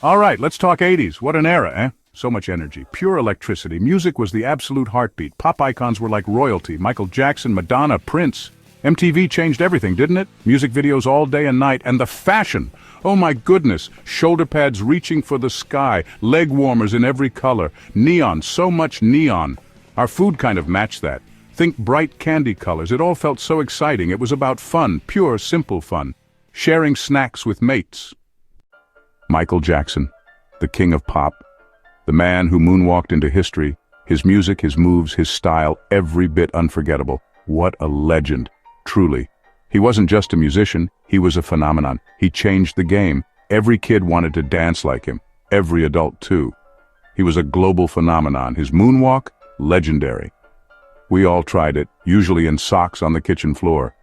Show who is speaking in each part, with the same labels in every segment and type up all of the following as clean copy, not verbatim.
Speaker 1: All right, let's talk 80s. What an era, eh? So much energy, pure electricity. Music was the absolute heartbeat. Pop icons were like royalty. Michael Jackson, Madonna, Prince. MTV changed everything, didn't it? Music videos all day and night. And the fashion! Oh my goodness! Shoulder pads reaching for the sky, leg warmers in every color, neon, so much neon. Our food kind of matched that. Think bright candy colors. It all felt so exciting. It was about fun, pure, simple fun. Sharing snacks with mates. Michael Jackson, the king of pop, the man who moonwalked into history, his music, his moves, his style, every bit unforgettable. What a legend, truly. He wasn't just a musician, he was a phenomenon. He changed the game. Every kid wanted to dance like him, every adult too. He was a global phenomenon. His moonwalk, legendary. We all tried it, usually in socks on the kitchen floor.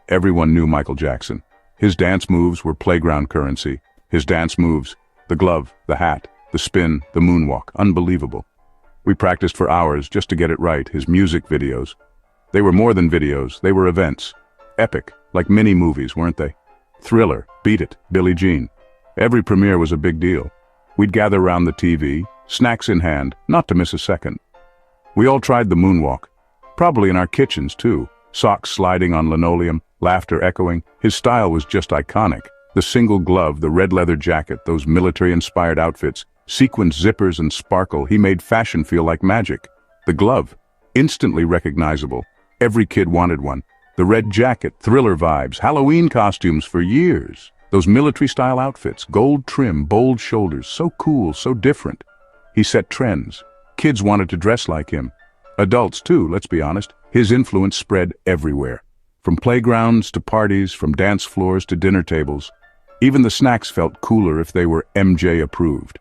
Speaker 1: Everyone knew Michael Jackson. His dance moves were playground currency. His dance moves, the glove, the hat, the spin, the moonwalk, unbelievable. We practiced for hours just to get it right. His music videos. They were more than videos, they were events. Epic, like mini movies, weren't they? Thriller, Beat It, Billie Jean. Every premiere was a big deal. We'd gather around the TV, snacks in hand, not to miss a second. We all tried the moonwalk. Probably in our kitchens too. Socks sliding on linoleum, laughter echoing. His style was just iconic. The single glove, the red leather jacket, those military-inspired outfits, sequined zippers and sparkle, he made fashion feel like magic. The glove, instantly recognizable. Every kid wanted one. The red jacket, thriller vibes, Halloween costumes for years. Those military-style outfits, gold trim, bold shoulders, so cool, so different. He set trends. Kids wanted to dress like him. Adults too, let's be honest. His influence spread everywhere. From playgrounds to parties, from dance floors to dinner tables. Even the snacks felt cooler if they were MJ approved.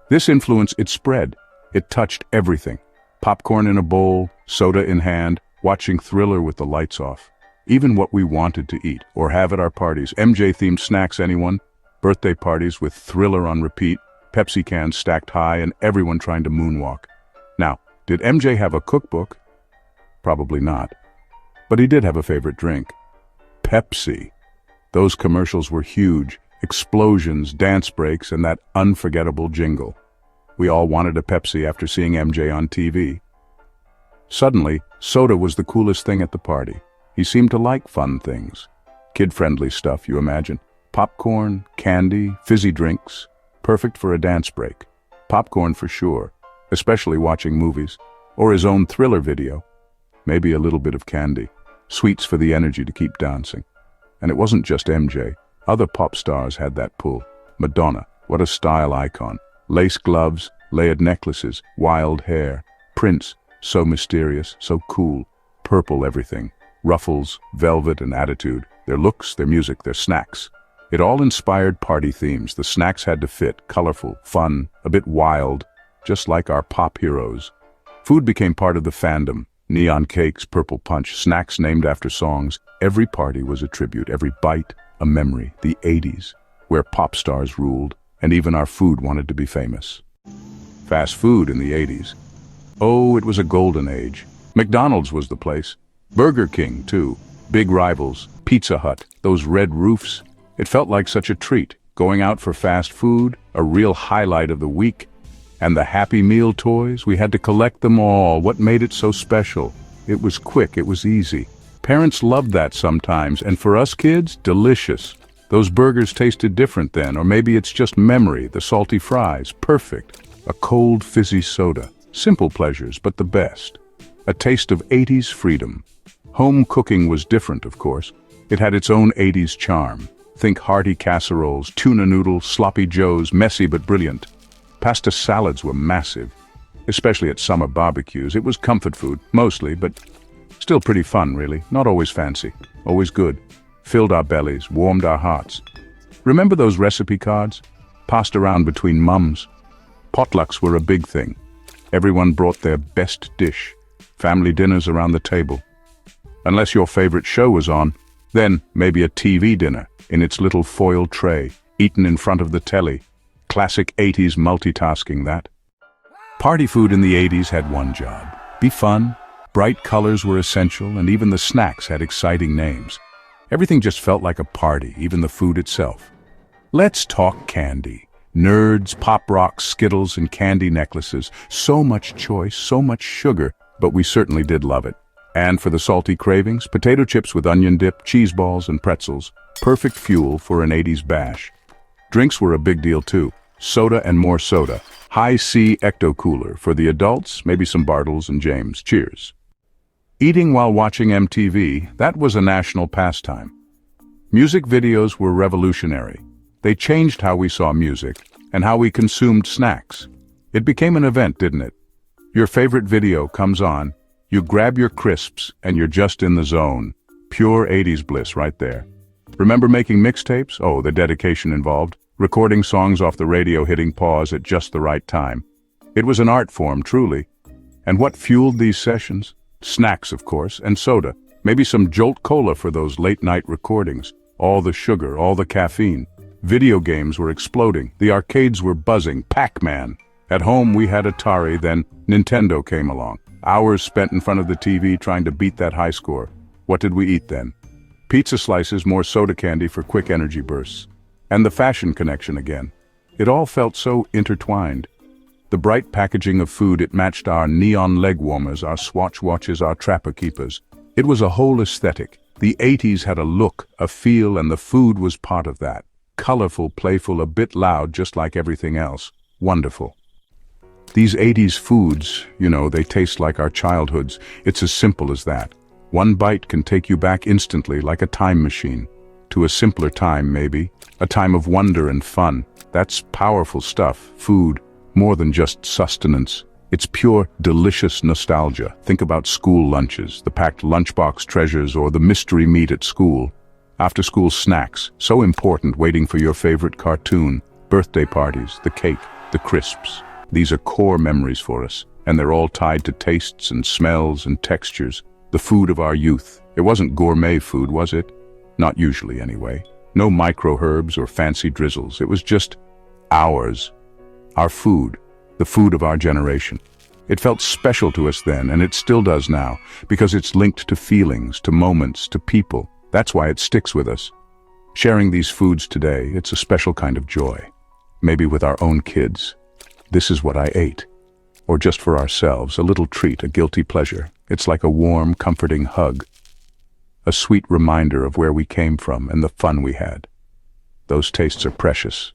Speaker 1: This influence, it spread. It touched everything. Popcorn in a bowl, soda in hand, watching Thriller with the lights off. Even what we wanted to eat or have at our parties. MJ-themed snacks, anyone? Birthday parties with Thriller on repeat, Pepsi cans stacked high, and everyone trying to moonwalk. Now, did MJ have a cookbook? Probably not. But he did have a favorite drink. Pepsi. Those commercials were huge. Explosions, dance breaks, and that unforgettable jingle. We all wanted a Pepsi after seeing MJ on TV. Suddenly, soda was the coolest thing at the party. He seemed to like fun things. Kid-friendly stuff, you imagine. Popcorn, candy, fizzy drinks. Perfect for a dance break. Popcorn for sure, especially watching movies. Or his own Thriller video. Maybe a little bit of candy. Sweets for the energy to keep dancing. And it wasn't just MJ. Other pop stars had that pull. Madonna, what a style icon. Lace gloves, layered necklaces, wild hair. Prince, so mysterious, so cool. Purple everything. Ruffles, velvet, and attitude. Their looks, their music, their snacks. It all inspired party themes. The snacks had to fit, colorful, fun, a bit wild, just like our pop heroes. Food became part of the fandom. Neon cakes, purple punch, snacks named after songs. Every party was a tribute, every bite, a memory. The 80s, where pop stars ruled, and even our food wanted to be famous. Fast food in the 80s. Oh, it was a golden age. McDonald's was the place. Burger King, too. Big rivals. Pizza Hut, those red roofs. It felt like such a treat. Going out for fast food, a real highlight of the week. And the Happy Meal toys, we had to collect them all. What made it so special? It was quick, it was easy. Parents loved that sometimes, and for us kids, delicious. Those burgers tasted different then, or maybe it's just memory, the salty fries, perfect. A cold, fizzy soda. Simple pleasures, but the best. A taste of 80s freedom. Home cooking was different, of course. It had its own 80s charm. Think hearty casseroles, tuna noodles, sloppy joes, messy but brilliant. Pasta salads were massive, especially at summer barbecues. It was comfort food, mostly, but still pretty fun, really. Not always fancy, always good. Filled our bellies, warmed our hearts. Remember those recipe cards? Passed around between mums. Potlucks were a big thing. Everyone brought their best dish. Family dinners around the table. Unless your favorite show was on, then maybe a TV dinner in its little foil tray, eaten in front of the telly. Classic 80s multitasking, that. Party food in the 80s had one job. Be fun. Bright colors were essential, and even the snacks had exciting names. Everything just felt like a party, even the food itself. Let's talk candy. Nerds, pop rocks, Skittles, and candy necklaces. So much choice, so much sugar, but we certainly did love it. And for the salty cravings, potato chips with onion dip, cheese balls, and pretzels. Perfect fuel for an 80s bash. Drinks were a big deal too. Soda and more soda. High C Ecto Cooler. For the adults, maybe some Bartles and James. Cheers. Eating while watching MTV, that was a national pastime. Music videos were revolutionary. They changed how we saw music and how we consumed snacks. It became an event, didn't it? Your favorite video comes on, you grab your crisps, and you're just in the zone. Pure 80s bliss right there. Remember making mixtapes? Oh, the dedication involved. Recording songs off the radio, hitting pause at just the right time. It was an art form, truly. And what fueled these sessions? Snacks, of course, and soda. Maybe some Jolt Cola for those late-night recordings. All the sugar, all the caffeine. Video games were exploding. The arcades were buzzing. Pac-Man. At home, we had Atari, then Nintendo came along. Hours spent in front of the TV trying to beat that high score. What did we eat then? Pizza slices, more soda candy for quick energy bursts. And the fashion connection again. It all felt so intertwined. The bright packaging of food, it matched our neon leg warmers, our Swatch watches, our Trapper Keepers. It was a whole aesthetic. The 80s had a look, a feel, and the food was part of that. Colorful, playful, a bit loud, just like everything else. Wonderful. These 80s foods, they taste like our childhoods. It's as simple as that. One bite can take you back instantly, like a time machine. To a simpler time, maybe. A time of wonder and fun. That's powerful stuff, food. More than just sustenance. It's pure, delicious nostalgia. Think about school lunches, the packed lunchbox treasures, or the mystery meat at school. After-school snacks, so important, waiting for your favorite cartoon. Birthday parties, the cake, the crisps. These are core memories for us, and they're all tied to tastes and smells and textures. The food of our youth. It wasn't gourmet food, was it? Not usually, anyway. No micro-herbs or fancy drizzles. It was just ours. Our food, the food of our generation. It felt special to us then, and it still does now, because it's linked to feelings, to moments, to people. That's why it sticks with us. Sharing these foods today, it's a special kind of joy. Maybe with our own kids. This is what I ate. Or just for ourselves, a little treat, a guilty pleasure. It's like a warm, comforting hug. A sweet reminder of where we came from and the fun we had. Those tastes are precious.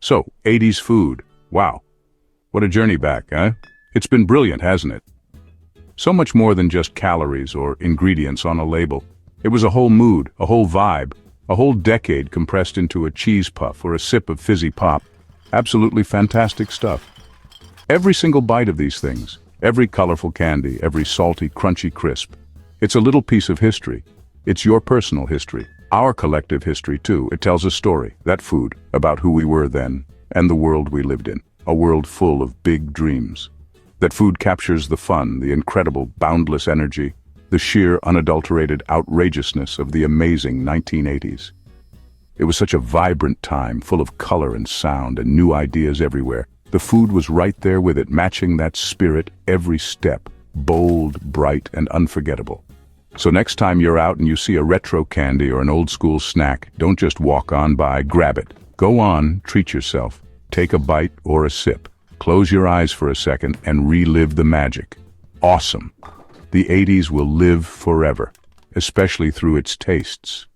Speaker 1: So, 80s food. Wow. What a journey back, eh? It's been brilliant, hasn't it? So much more than just calories or ingredients on a label. It was a whole mood, a whole vibe, a whole decade compressed into a cheese puff or a sip of fizzy pop. Absolutely fantastic stuff. Every single bite of these things, every colorful candy, every salty, crunchy crisp, it's a little piece of history. It's your personal history, our collective history too. It tells a story, that food, about who we were then, and the world we lived in. A world full of big dreams. That food captures the fun, the incredible, boundless energy, the sheer, unadulterated outrageousness of the amazing 1980s. It was such a vibrant time, full of color and sound and new ideas everywhere. The food was right there with it, matching that spirit every step, bold, bright, and unforgettable. So next time you're out and you see a retro candy or an old-school snack, don't just walk on by, grab it. Go on, treat yourself. Take a bite or a sip. Close your eyes for a second and relive the magic. Awesome. The 80s will live forever, especially through its tastes.